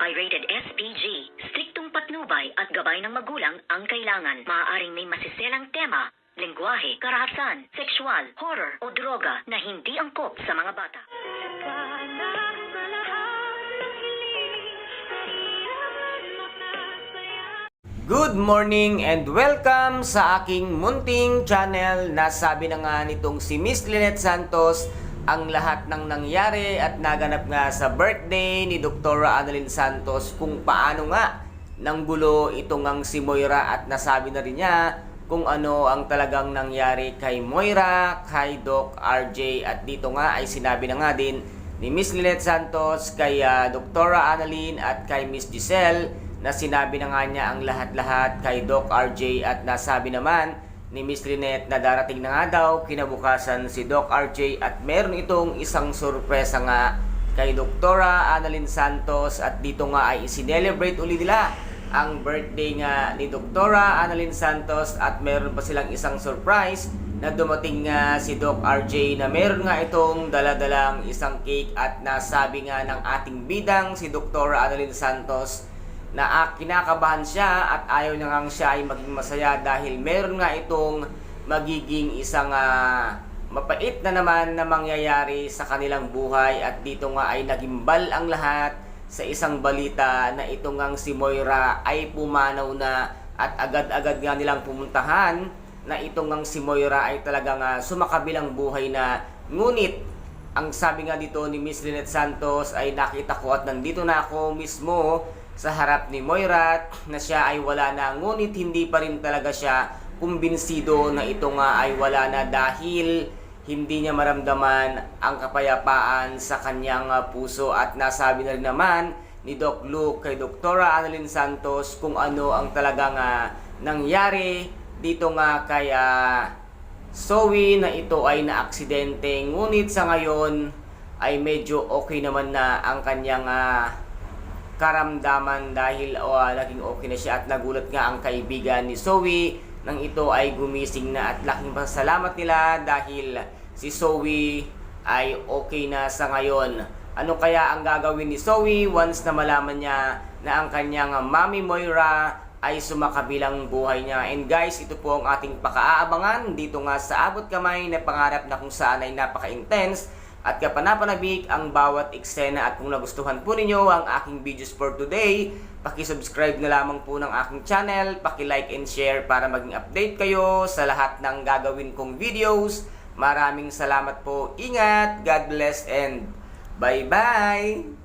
Pirated SPG. Striktong patnubay at gabay ng magulang ang kailangan. Maaaring may masiselang tema, lengguwahe, karahasan, sexual, horror o droga na hindi angkop sa mga bata. Good morning and welcome sa aking munting channel. Nasabi na nga nitong si Miss Lynette Santos ang lahat ng nangyari at naganap nga sa birthday ni Dr. Annalyn Santos, kung paano nga nang gulo itong ang si Moira, at nasabi na rin niya kung ano ang talagang nangyari kay Moira, kay Doc RJ, at dito nga ay sinabi na nga din ni Miss Lynette Santos kay Dr. Annalyn at kay Miss Giselle na sinabi na nga niya ang lahat-lahat kay Doc RJ, at nasabi naman ni Miss Lynette na darating na nga daw kinabukasan si Doc RJ at meron itong isang sorpresa nga kay Dr. Annalyn Santos, at dito nga ay i-celebrate uli nila ang birthday nga ni Dr. Annalyn Santos, at meron pa silang isang surprise na dumating nga si Doc RJ na meron nga itong daladalang isang cake, at nasabi nga ng ating bidang si Dr. Annalyn Santos na kinakabahan siya at ayaw na nga siya ay maging masaya dahil meron nga itong magiging isang mapait na naman na mangyayari sa kanilang buhay. At dito nga ay nagimbal ang lahat sa isang balita na itong ang si Moira ay pumanaw na, at agad-agad nga nilang pumuntahan na itong ang si Moira ay talagang sumakabilang buhay na. Ngunit ang sabi nga dito ni Miss Lynette Santos ay nakita ko at nandito na ako mismo sa harap ni Moira na siya ay wala na, ngunit hindi pa rin talaga siya kumbinsido na ito nga ay wala na dahil hindi niya maramdaman ang kapayapaan sa kanyang puso. At nasabi na rin naman ni Doc Luke kay Dr. Annalyn Santos kung ano ang talagang nangyari dito nga kay Zoe, na ito ay naaksidente, ngunit sa ngayon ay medyo okay naman na ang kanyang karamdaman dahil naging okay na siya. At nagulat nga ang kaibigan ni Zoe nang ito ay gumising na, at laking pasalamat nila dahil si Zoe ay okay na sa ngayon. Ano kaya ang gagawin ni Zoe once na malaman niya na ang kanyang Mami Moira ay sumakabilang buhay niya? And guys, ito po ang ating pakaaabangan dito nga sa Abot Kamay na pangarap na kung saan ay napaka-intense at kapanapanabik ang bawat eksena. At kung nagustuhan po ninyo ang aking videos for today, paki-subscribe na lamang po ng aking channel, paki-like and share para maging update kayo sa lahat ng gagawin kong videos. Maraming salamat po, ingat, God bless, and bye-bye!